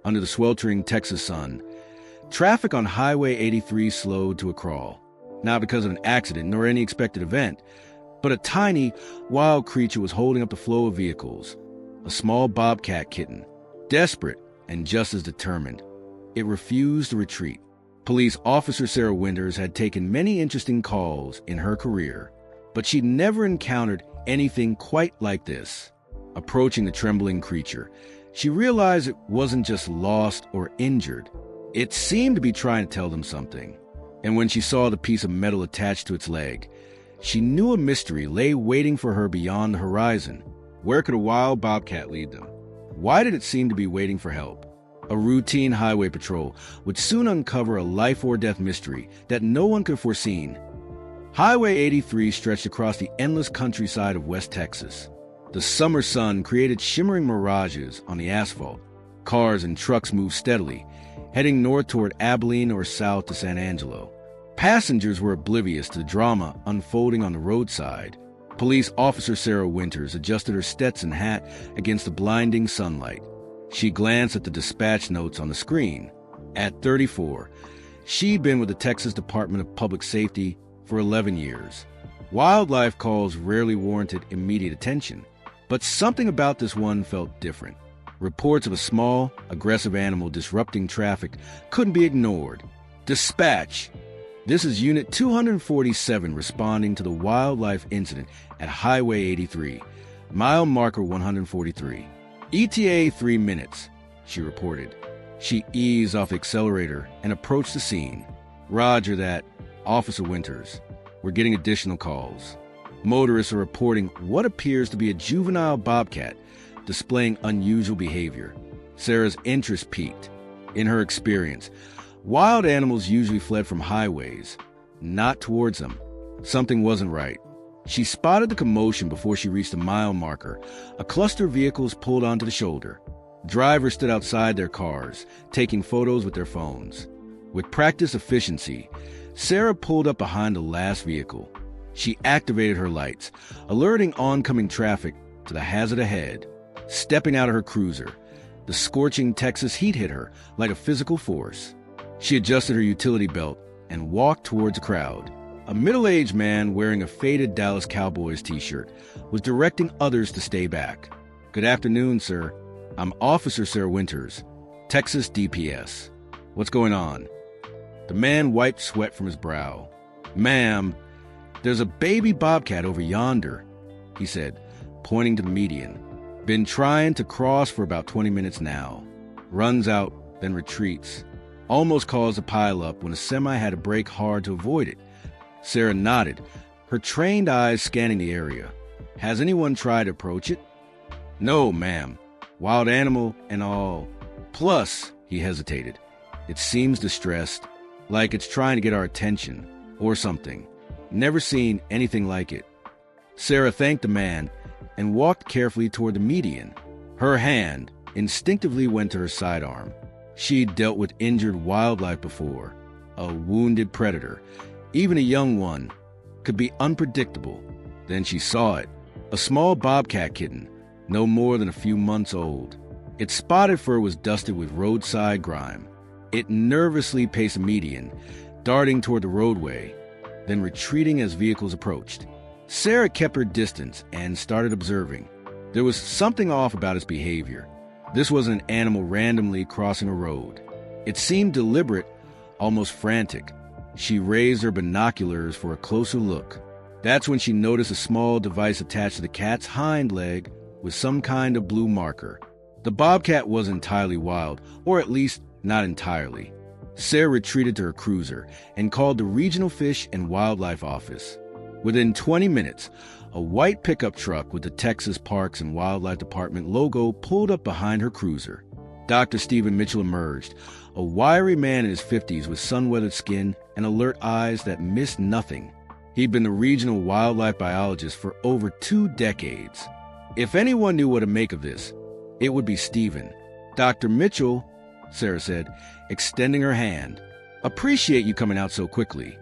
under the sweltering Texas sun. Traffic on Highway 83 slowed to a crawl, not because of an accident nor any expected event, but a tiny, wild creature was holding up the flow of vehicles. A small Bobcat Kitten, desperate and just as determined. It refused to retreat. Police officer Sarah Winters had taken many interesting calls in her career, but she'd never encountered anything quite like this. Approaching the trembling creature, she realized it wasn't just lost or injured. It seemed to be trying to tell them something. And when she saw the piece of metal attached to its leg, she knew a mystery lay waiting for her beyond the horizon. Where could a wild bobcat lead them? Why did it seem to be waiting for help? A routine highway patrol would soon uncover a life-or-death mystery that no one could have foreseen. Highway 83 stretched across the endless countryside of West Texas. The summer sun created shimmering mirages on the asphalt. Cars and trucks moved steadily, heading north toward Abilene or south to San Angelo. Passengers were oblivious to the drama unfolding on the roadside. Police officer Sarah Winters adjusted her Stetson hat against the blinding sunlight. She glanced at the dispatch notes on the screen. At 34, she'd been with the Texas Department of Public Safety for 11 years. Wildlife calls rarely warranted immediate attention, but something about this one felt different. Reports of a small, aggressive animal disrupting traffic couldn't be ignored. Dispatch! This is Unit 247 responding to the wildlife incident at Highway 83, mile marker 143. ETA 3 minutes, she reported. She eased off the accelerator and approached the scene. Roger that, Officer Winters. We're getting additional calls. Motorists are reporting what appears to be a juvenile bobcat displaying unusual behavior. Sarah's interest peaked. In her experience, wild animals usually fled from highways, not towards them. Something wasn't right. She spotted the commotion before she reached the mile marker. A cluster of vehicles pulled onto the shoulder. Drivers stood outside their cars, taking photos with their phones. With practiced efficiency, Sarah pulled up behind the last vehicle. She activated her lights, alerting oncoming traffic to the hazard ahead. Stepping out of her cruiser, the scorching Texas heat hit her like a physical force. She adjusted her utility belt and walked towards the crowd. A middle-aged man wearing a faded Dallas Cowboys t-shirt was directing others to stay back. Good afternoon, sir. I'm Officer Sarah Winters, Texas DPS. What's going on? The man wiped sweat from his brow. Ma'am, there's a baby bobcat over yonder, he said, pointing to the median. Been trying to cross for about 20 minutes now. Runs out, then retreats. Almost caused a pileup when a semi had to brake hard to avoid it. Sarah nodded, her trained eyes scanning the area. Has anyone tried to approach it? No, ma'am. Wild animal and all. Plus, he hesitated. It seems distressed, like it's trying to get our attention, or something. Never seen anything like it. Sarah thanked the man and walked carefully toward the median. Her hand instinctively went to her sidearm. She'd dealt with injured wildlife before. A wounded predator, even a young one, could be unpredictable. Then she saw it. A small bobcat kitten, no more than a few months old. Its spotted fur was dusted with roadside grime. It nervously paced the median, darting toward the roadway, then retreating as vehicles approached. Sarah kept her distance and started observing. There was something off about its behavior. This wasn't an animal randomly crossing a road. It seemed deliberate, almost frantic. She raised her binoculars for a closer look. That's when she noticed a small device attached to the cat's hind leg with some kind of blue marker. The bobcat wasn't entirely wild, or at least not entirely. Sarah retreated to her cruiser and called the Regional Fish and Wildlife Office. Within 20 minutes, a white pickup truck with the Texas Parks and Wildlife Department logo pulled up behind her cruiser. Dr. Stephen Mitchell emerged, a wiry man in his 50s with sun-weathered skin and alert eyes that missed nothing. He'd been the regional wildlife biologist for over 2 decades. If anyone knew what to make of this, it would be Stephen. Dr. Mitchell, Sarah said, extending her hand. Appreciate you coming out so quickly.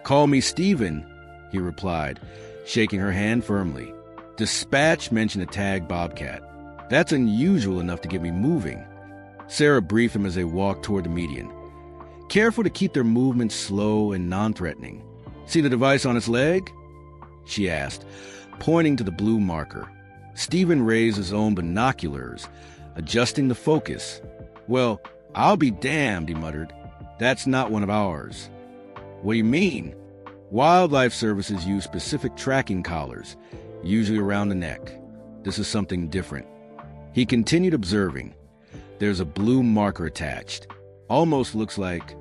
Call me Stephen, he replied, shaking her hand firmly. Dispatch mentioned a tag bobcat. That's unusual enough to get me moving. Sarah briefed him as they walked toward the median, careful to keep their movements slow and non-threatening. "See the device on its leg?" she asked, pointing to the blue marker. Stephen raised his own binoculars, adjusting the focus. "Well, I'll be damned," he muttered. "That's not one of ours." "What do you mean?" "Wildlife services use specific tracking collars, usually around the neck. This is something different." He continued observing. "There's a blue marker attached. Almost looks like—"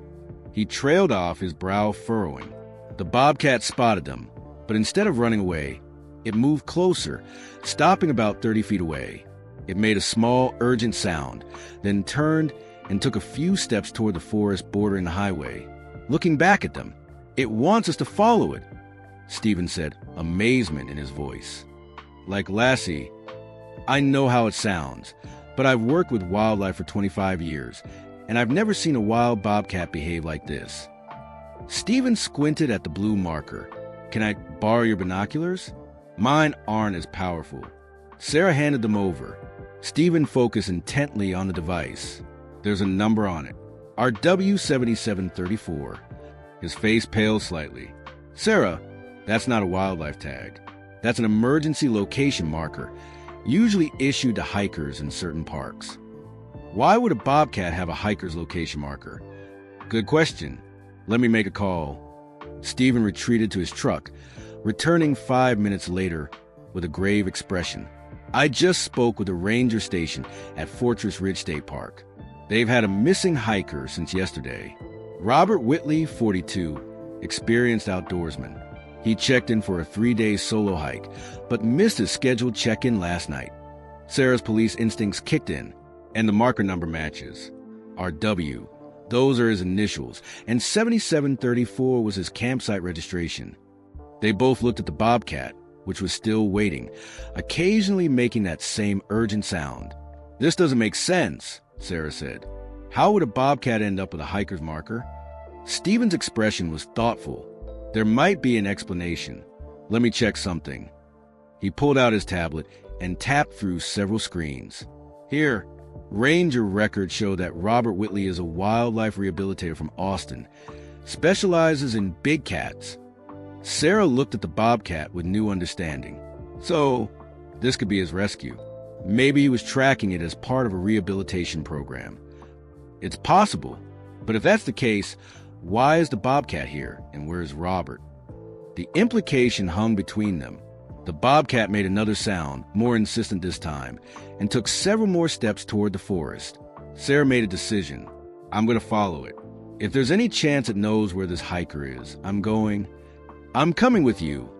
He trailed off, his brow furrowing. The bobcat spotted them, but instead of running away, it moved closer, stopping about 30 feet away. It made a small, urgent sound, then turned and took a few steps toward the forest bordering the highway, looking back at them. "It wants us to follow it," Stephen said, amazement in his voice. "Like Lassie, I know how it sounds, but I've worked with wildlife for 25 years, and I've never seen a wild bobcat behave like this." Stephen squinted at the blue marker. "Can I borrow your binoculars?" "Mine aren't as powerful." Sarah handed them over. Stephen focused intently on the device. "There's a number on it. RW7734. His face paled slightly. "Sarah, that's not a wildlife tag. That's an emergency location marker, usually issued to hikers in certain parks." "Why would a bobcat have a hiker's location marker?" "Good question. Let me make a call." Stephen retreated to his truck, returning 5 minutes later with a grave expression. "I just spoke with the ranger station at Fortress Ridge State Park. They've had a missing hiker since yesterday. Robert Whitley, 42, experienced outdoorsman. He checked in for a 3-day solo hike, but missed his scheduled check-in last night." Sarah's police instincts kicked in, and the marker number matches. RW. Those are his initials, and 7734 was his campsite registration. They both looked at the bobcat, which was still waiting, occasionally making that same urgent sound. "This doesn't make sense," Sarah said. "How would a bobcat end up with a hiker's marker?" Stephen's expression was thoughtful. "There might be an explanation. Let me check something." He pulled out his tablet and tapped through several screens. "Here, ranger records show that Robert Whitley is a wildlife rehabilitator from Austin, specializes in big cats." Sarah looked at the bobcat with new understanding. "So, this could be his rescue. Maybe he was tracking it as part of a rehabilitation program." "It's possible, but if that's the case, why is the bobcat here, and where's Robert?" The implication hung between them. The bobcat made another sound, more insistent this time, and took several more steps toward the forest. Sarah made a decision. "I'm going to follow it. If there's any chance it knows where this hiker is, I'm coming with you,"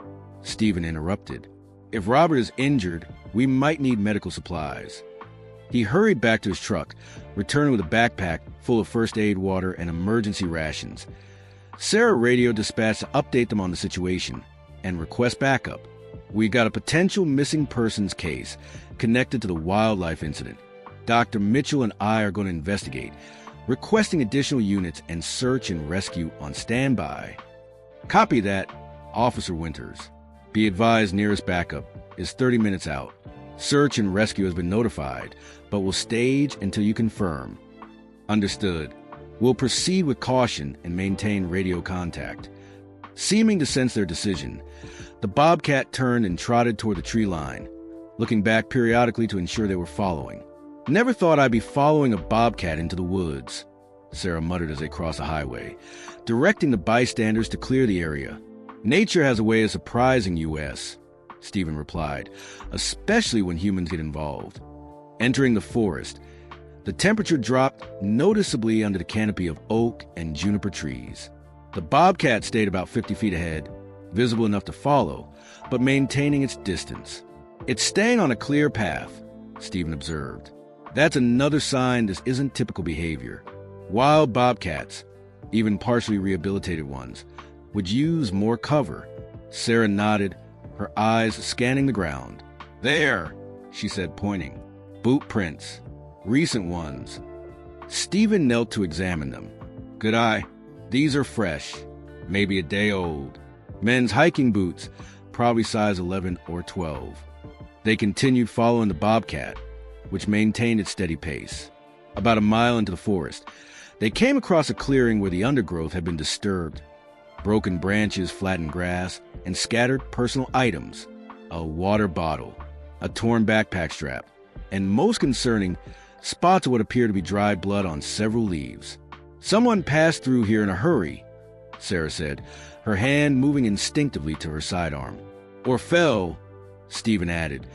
Stephen interrupted. "If Robert is injured, we might need medical supplies." He hurried back to his truck, returning with a backpack full of first aid water and emergency rations. Sarah radioed dispatch to update them on the situation and request backup. "We got a potential missing persons case connected to the wildlife incident. Dr. Mitchell and I are going to investigate, requesting additional units and search and rescue on standby." "Copy that, Officer Winters. Be advised nearest backup is 30 minutes out. Search and rescue has been notified, but will stage until you confirm." "Understood. We'll proceed with caution and maintain radio contact." Seeming to sense their decision, the bobcat turned and trotted toward the tree line, looking back periodically to ensure they were following. "Never thought I'd be following a bobcat into the woods," Sarah muttered as they crossed the highway, directing the bystanders to clear the area. "Nature has a way of surprising us," Stephen replied, "especially when humans get involved." Entering the forest, the temperature dropped noticeably under the canopy of oak and juniper trees. The bobcat stayed about 50 feet ahead, visible enough to follow, but maintaining its distance. "It's staying on a clear path," Stephen observed. "That's another sign this isn't typical behavior. Wild bobcats, even partially rehabilitated ones, would use more cover." Sarah nodded, her eyes scanning the ground. "There," she said, pointing. "Boot prints. Recent ones." Stephen knelt to examine them. "Good eye. These are fresh, maybe a day old. Men's hiking boots, probably size 11 or 12. They continued following the bobcat, which maintained its steady pace. about a mile into the forest. They came across a clearing where the undergrowth had been disturbed. Broken branches, flattened grass, and scattered personal items. A water bottle, a torn backpack strap, and most concerning, spots of what appeared to be dried blood on several leaves. "Someone passed through here in a hurry," Sarah said, her hand moving instinctively to her sidearm. "Or fell," Stephen added,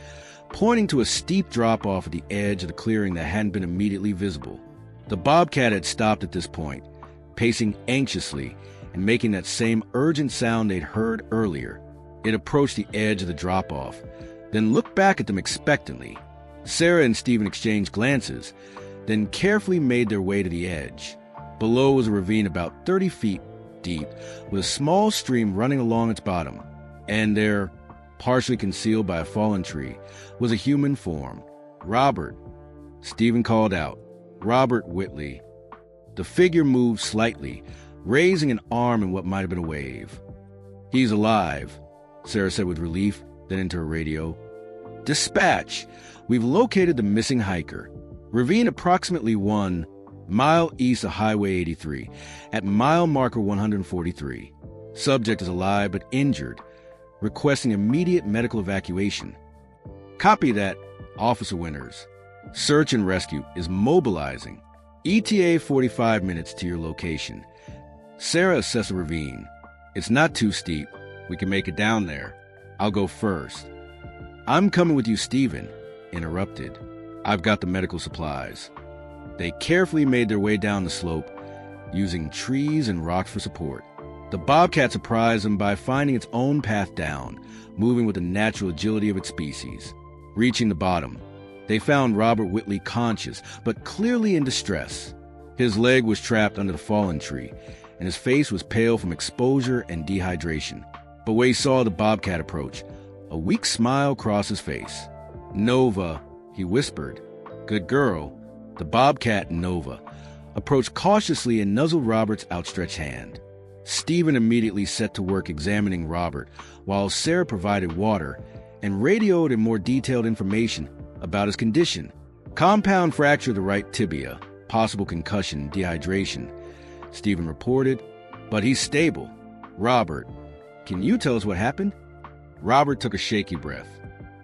pointing to a steep drop-off at the edge of the clearing that hadn't been immediately visible. The bobcat had stopped at this point, pacing anxiously and making that same urgent sound they'd heard earlier. It approached the edge of the drop-off, then looked back at them expectantly. Sarah and Stephen exchanged glances, then carefully made their way to the edge. Below was a ravine about 30 feet deep, with a small stream running along its bottom. And there, partially concealed by a fallen tree, was a human form. "Robert," Stephen called out. "Robert Whitley." The figure moved slightly, raising an arm in what might have been a wave. "He's alive," Sarah said with relief, then into her radio. "Dispatch! We've located the missing hiker. Ravine approximately 1 mile east of Highway 83, at mile marker 143. Subject is alive but injured, requesting immediate medical evacuation." "Copy that, Officer Winters. Search and rescue is mobilizing. ETA 45 minutes to your location." Sarah assessed the ravine. "It's not too steep. We can make it down there. I'll go first." "I'm coming with you, Stephen," interrupted. "I've got the medical supplies." They carefully made their way down the slope, using trees and rocks for support. The bobcat surprised them by finding its own path down, moving with the natural agility of its species. Reaching the bottom, they found Robert Whitley conscious, but clearly in distress. His leg was trapped under the fallen tree, and his face was pale from exposure and dehydration. But when he saw the bobcat approach, a weak smile crossed his face. "Nova," he whispered. "Good girl." The bobcat, Nova, approached cautiously and nuzzled Robert's outstretched hand. Stephen immediately set to work examining Robert, while Sarah provided water and radioed him more detailed information about his condition. "Compound fracture of the right tibia, possible concussion, dehydration," Stephen reported, "but he's stable." "Robert, can you tell us what happened?" Robert took a shaky breath.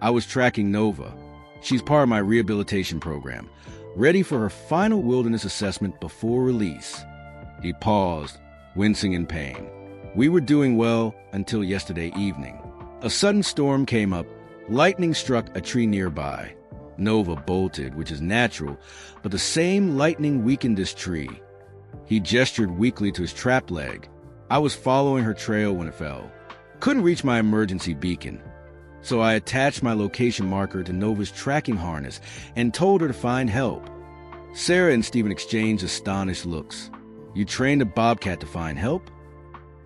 "I was tracking Nova. She's part of my rehabilitation program, ready for her final wilderness assessment before release." He paused, wincing in pain. "We were doing well until yesterday evening. A sudden storm came up, lightning struck a tree nearby. Nova bolted, which is natural, but the same lightning weakened this tree." He gestured weakly to his trapped leg. "I was following her trail when it fell. Couldn't reach my emergency beacon. So I attached my location marker to Nova's tracking harness and told her to find help." Sarah and Stephen exchanged astonished looks. "You trained a bobcat to find help?"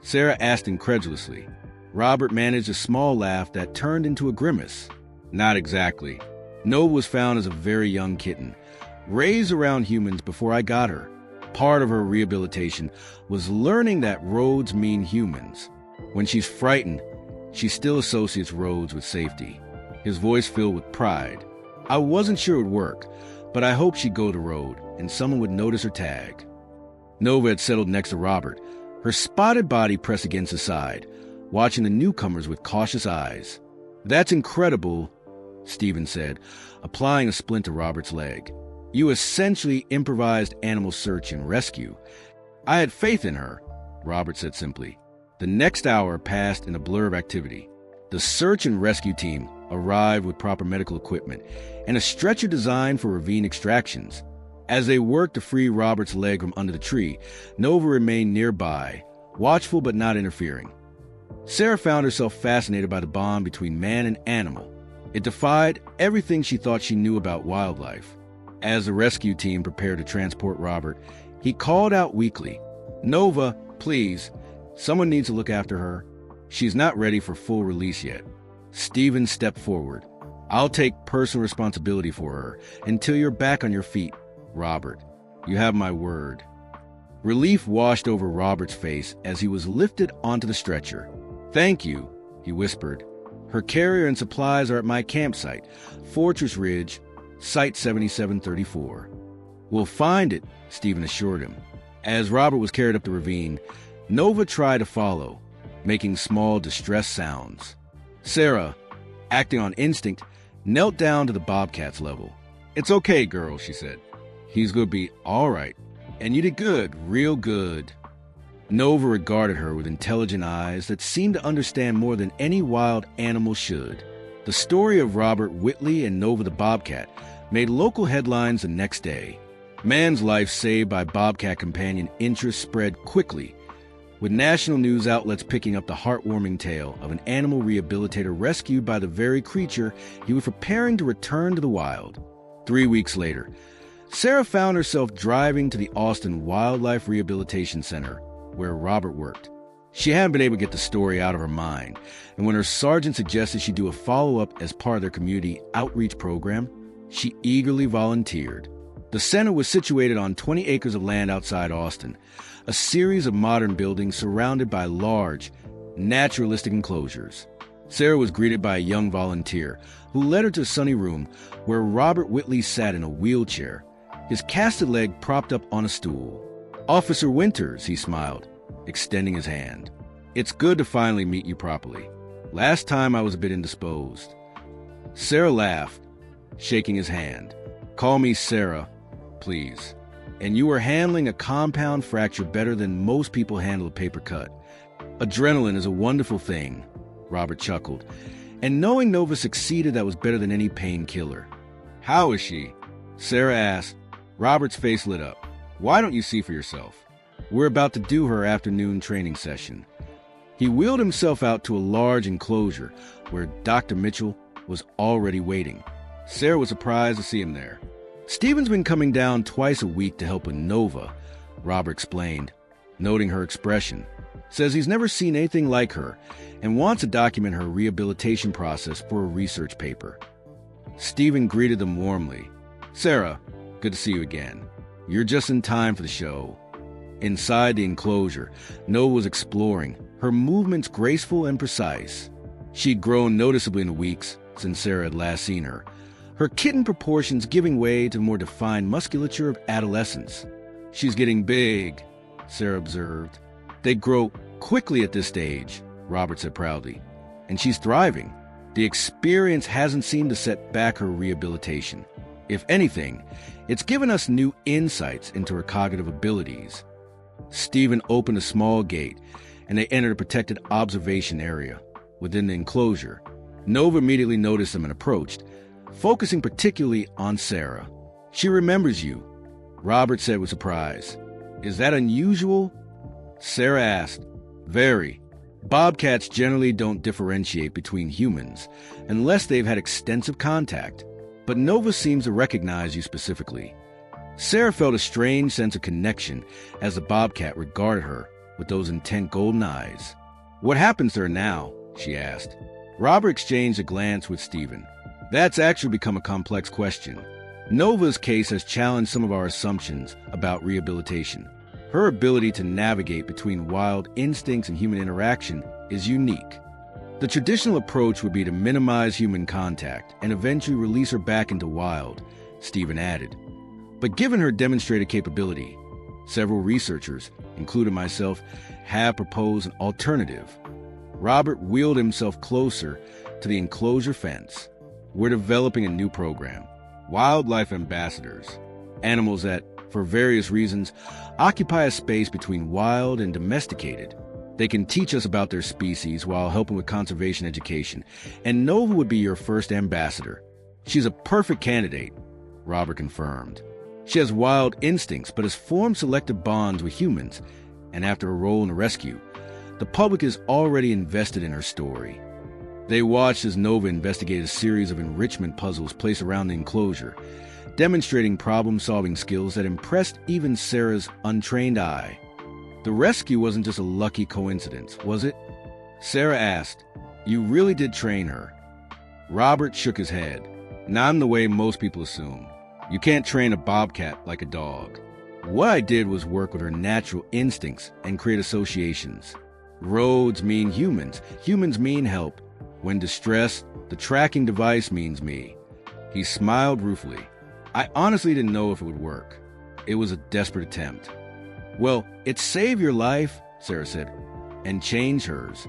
Sarah asked incredulously. Robert managed a small laugh that turned into a grimace. "Not exactly. Nova was found as a very young kitten, raised around humans before I got her. Part of her rehabilitation was learning that roads mean humans. When she's frightened, she still associates roads with safety." His voice filled with pride. "I wasn't sure it would work, but I hoped she'd go the road and someone would notice her tag." Nova had settled next to Robert, her spotted body pressed against his side, watching the newcomers with cautious eyes. "That's incredible," Stephen said, applying a splint to Robert's leg. "You essentially improvised animal search and rescue." "I had faith in her," Robert said simply. The next hour passed in a blur of activity. The search and rescue team arrived with proper medical equipment and a stretcher designed for ravine extractions. As they worked to free Robert's leg from under the tree, Nova remained nearby, watchful but not interfering. Sarah found herself fascinated by the bond between man and animal. It defied everything she thought she knew about wildlife. As the rescue team prepared to transport Robert, he called out weakly, "Nova, please. Someone needs to look after her. She's not ready for full release yet." Stephen stepped forward. "I'll take personal responsibility for her until you're back on your feet, Robert. You have my word." Relief washed over Robert's face as he was lifted onto the stretcher. "Thank you," he whispered. "Her carrier and supplies are at my campsite, Fortress Ridge, Site 7734. "We'll find it," Stephen assured him. As Robert was carried up the ravine, Nova tried to follow, making small distress sounds. Sarah, acting on instinct, knelt down to the Bobcat's level. "It's okay, girl," she said. "He's going to be all right. And you did good, real good." Nova regarded her with intelligent eyes that seemed to understand more than any wild animal should. The story of Robert, Whitley, and Nova the Bobcat made local headlines the next day. Man's life saved by Bobcat companion interest spread quickly, with national news outlets picking up the heartwarming tale of an animal rehabilitator rescued by the very creature he was preparing to return to the wild. 3 weeks later, Sarah found herself driving to the Austin Wildlife Rehabilitation Center, where Robert worked. She hadn't been able to get the story out of her mind, and when her sergeant suggested she do a follow-up as part of their community outreach program, she eagerly volunteered. The center was situated on 20 acres of land outside Austin, a series of modern buildings surrounded by large, naturalistic enclosures. Sarah was greeted by a young volunteer who led her to a sunny room where Robert Whitley sat in a wheelchair, his casted leg propped up on a stool. "Officer Winters," he smiled, extending his hand. "It's good to finally meet you properly. Last time I was a bit indisposed." Sarah laughed, shaking his hand. "Call me Sarah, please. And you are handling a compound fracture better than most people handle a paper cut. Adrenaline is a wonderful thing," Robert chuckled. "And knowing Nova succeeded, that was better than any painkiller." "How is she?" Sarah asked. Robert's face lit up. "Why don't you see for yourself? We're about to do her afternoon training session." He wheeled himself out to a large enclosure where Dr. Mitchell was already waiting. Sarah was surprised to see him there. "Stephen's been coming down twice a week to help with Nova," Robert explained, noting her expression. "Says he's never seen anything like her and wants to document her rehabilitation process for a research paper." Stephen greeted them warmly. "Sarah, good to see you again. You're just in time for the show." Inside the enclosure, Nova was exploring, her movements graceful and precise. She'd grown noticeably in the weeks since Sarah had last seen her, her kitten proportions giving way to the more defined musculature of adolescence. "She's getting big," Sarah observed. "They grow quickly at this stage," Robert said proudly. "And she's thriving. The experience hasn't seemed to set back her rehabilitation. If anything, it's given us new insights into her cognitive abilities." Stephen opened a small gate, and they entered a protected observation area within the enclosure. Nova immediately noticed them and approached, focusing particularly on Sarah. "She remembers you," Robert said with surprise. "Is that unusual?" Sarah asked. "Very. Bobcats generally don't differentiate between humans unless they've had extensive contact, but Nova seems to recognize you specifically." Sarah felt a strange sense of connection as the Bobcat regarded her with those intent golden eyes. "What happens to her now?" she asked. Robert exchanged a glance with Stephen. "That's actually become a complex question. Nova's case has challenged some of our assumptions about rehabilitation. Her ability to navigate between wild instincts and human interaction is unique. The traditional approach would be to minimize human contact and eventually release her back into wild," Stephen added. "But given her demonstrated capability, several researchers, including myself, have proposed an alternative." Robert wheeled himself closer to the enclosure fence. "We're developing a new program. Wildlife ambassadors. Animals that, for various reasons, occupy a space between wild and domesticated. They can teach us about their species while helping with conservation education, and Nova would be your first ambassador. She's a perfect candidate," Robert confirmed. "She has wild instincts but has formed selective bonds with humans, and after a role in the rescue, the public is already invested in her story." They watched as Nova investigated a series of enrichment puzzles placed around the enclosure, demonstrating problem-solving skills that impressed even Sarah's untrained eye. "The rescue wasn't just a lucky coincidence, was it?" Sarah asked. "You really did train her." Robert shook his head. "Not in the way most people assume. You can't train a bobcat like a dog. What I did was work with her natural instincts and create associations. Roads mean humans. Humans mean help. When distressed, the tracking device means me." He smiled ruefully. "I honestly didn't know if it would work." It was a desperate attempt. Well, it saved your life, Sarah said, and changed hers.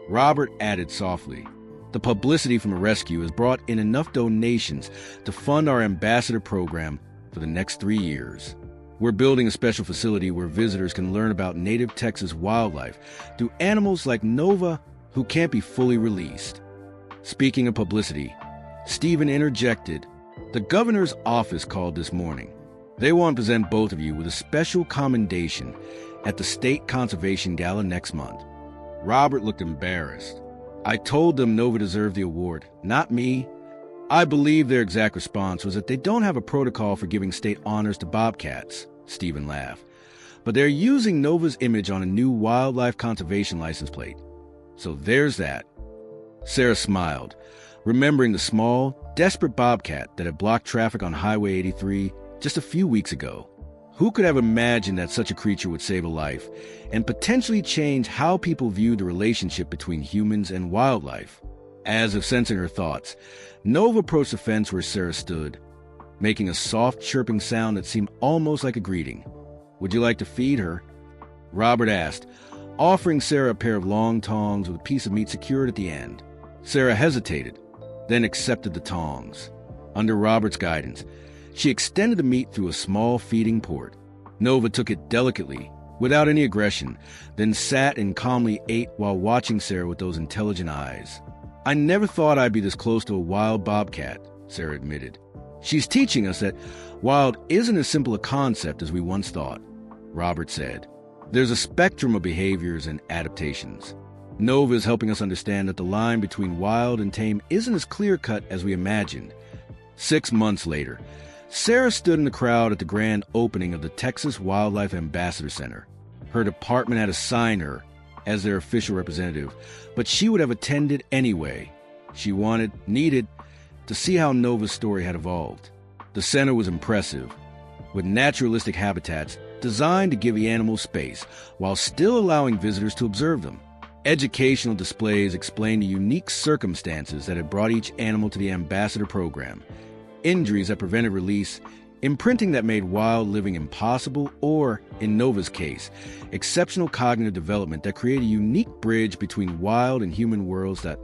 Robert added softly, the publicity from the rescue has brought in enough donations to fund our ambassador program for the next 3 years. We're building a special facility where visitors can learn about native Texas wildlife through animals like Nova who can't be fully released. Speaking of publicity, Stephen interjected, the governor's office called this morning. They want to present both of you with a special commendation at the State Conservation Gala next month. Robert looked embarrassed. I told them Nova deserved the award, not me. I believe their exact response was that they don't have a protocol for giving state honors to bobcats, Stephen laughed. But they're using Nova's image on a new wildlife conservation license plate. So there's that. Sarah smiled, remembering the small, desperate bobcat that had blocked traffic on Highway 83 just a few weeks ago. Who could have imagined that such a creature would save a life and potentially change how people view the relationship between humans and wildlife? As if sensing her thoughts, Nova approached the fence where Sarah stood, making a soft chirping sound that seemed almost like a greeting. Would you like to feed her? Robert asked, offering Sarah a pair of long tongs with a piece of meat secured at the end. Sarah hesitated, then accepted the tongs. Under Robert's guidance, she extended the meat through a small feeding port. Nova took it delicately, without any aggression, then sat and calmly ate while watching Sarah with those intelligent eyes. I never thought I'd be this close to a wild bobcat, Sarah admitted. She's teaching us that wild isn't as simple a concept as we once thought, Robert said. There's a spectrum of behaviors and adaptations. Nova is helping us understand that the line between wild and tame isn't as clear-cut as we imagined. 6 months later, Sarah stood in the crowd at the grand opening of the Texas Wildlife Ambassador Center. Her department had assigned her as their official representative, but she would have attended anyway. She needed to see how Nova's story had evolved. The center was impressive, with naturalistic habitats designed to give the animals space while still allowing visitors to observe them. Educational displays explained the unique circumstances that had brought each animal to the ambassador program, injuries that prevented release, imprinting that made wild living impossible, or, in Nova's case, exceptional cognitive development that created a unique bridge between wild and human worlds. That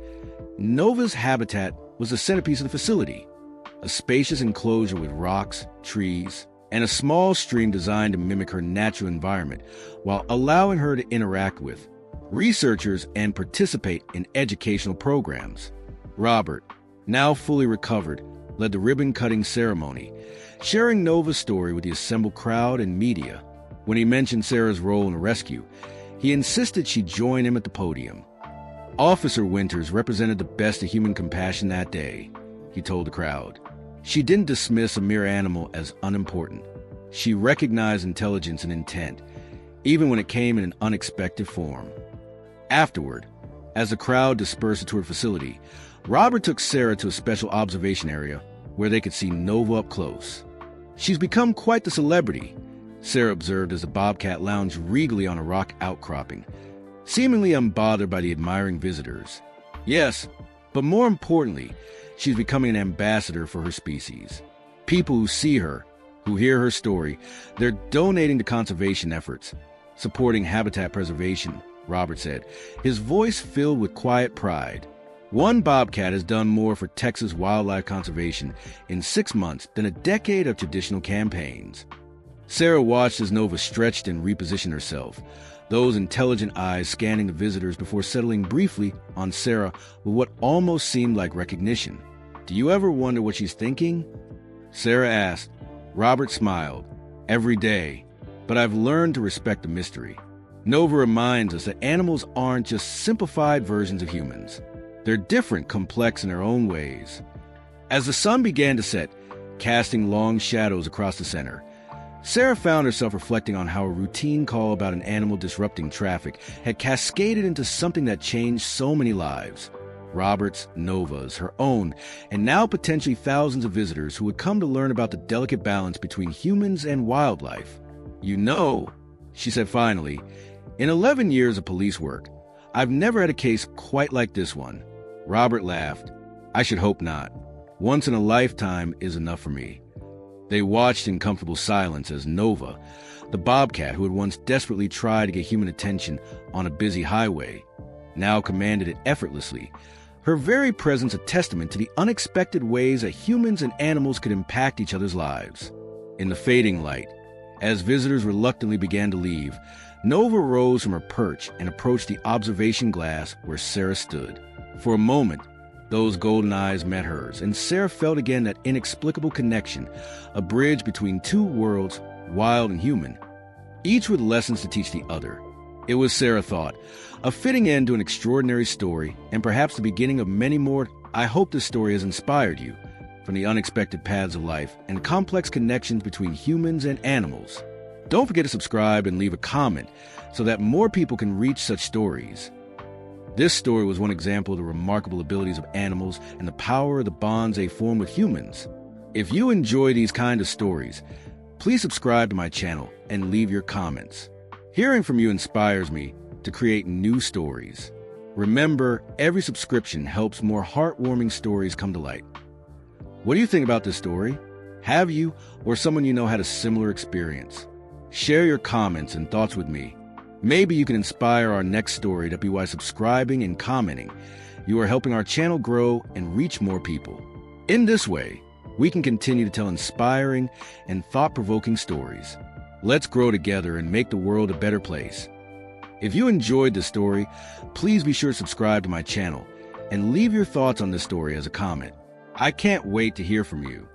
Nova's habitat was the centerpiece of the facility, a spacious enclosure with rocks, trees, and a small stream designed to mimic her natural environment while allowing her to interact with researchers and participate in educational programs. Robert, now fully recovered, led the ribbon-cutting ceremony, sharing Nova's story with the assembled crowd and media. When he mentioned Sarah's role in the rescue, he insisted she join him at the podium. Officer Winters represented the best of human compassion that day, he told the crowd. She didn't dismiss a mere animal as unimportant. She recognized intelligence and intent, even when it came in an unexpected form. Afterward, as the crowd dispersed toward the facility, Robert took Sarah to a special observation area where they could see Nova up close. She's become quite the celebrity, Sarah observed as the bobcat lounged regally on a rock outcropping, seemingly unbothered by the admiring visitors. Yes, but more importantly, she's becoming an ambassador for her species. People who see her, who hear her story, they're donating to conservation efforts, supporting habitat preservation, Robert said, his voice filled with quiet pride. One bobcat has done more for Texas wildlife conservation in 6 months than a decade of traditional campaigns. Sarah watched as Nova stretched and repositioned herself, those intelligent eyes scanning the visitors before settling briefly on Sarah with what almost seemed like recognition. Do you ever wonder what she's thinking? Sarah asked. Robert smiled. Every day. But I've learned to respect the mystery. Nova reminds us that animals aren't just simplified versions of humans. They're different, complex in their own ways. As the sun began to set, casting long shadows across the center, Sarah found herself reflecting on how a routine call about an animal disrupting traffic had cascaded into something that changed so many lives. Robert's, Nova's, her own, and now potentially thousands of visitors who would come to learn about the delicate balance between humans and wildlife. You know, she said finally, in 11 years of police work, I've never had a case quite like this one. Robert laughed. I should hope not. Once in a lifetime is enough for me. They watched in comfortable silence as Nova, the bobcat who had once desperately tried to get human attention on a busy highway, now commanded it effortlessly, her very presence a testament to the unexpected ways that humans and animals could impact each other's lives. In the fading light, as visitors reluctantly began to leave, Nova rose from her perch and approached the observation glass where Sarah stood. For a moment, those golden eyes met hers, and Sarah felt again that inexplicable connection, a bridge between two worlds, wild and human, each with lessons to teach the other. It was, Sarah thought, a fitting end to an extraordinary story, and perhaps the beginning of many more. I hope this story has inspired you, from the unexpected paths of life and complex connections between humans and animals. Don't forget to subscribe and leave a comment so that more people can reach such stories. This story was one example of the remarkable abilities of animals and the power of the bonds they form with humans. If you enjoy these kind of stories, please subscribe to my channel and leave your comments. Hearing from you inspires me to create new stories. Remember, every subscription helps more heartwarming stories come to light. What do you think about this story? Have you or someone you know had a similar experience? Share your comments and thoughts with me. Maybe you can inspire our next story to be by subscribing and commenting. You are helping our channel grow and reach more people. In this way, we can continue to tell inspiring and thought-provoking stories. Let's grow together and make the world a better place. If you enjoyed this story, please be sure to subscribe to my channel and leave your thoughts on this story as a comment. I can't wait to hear from you.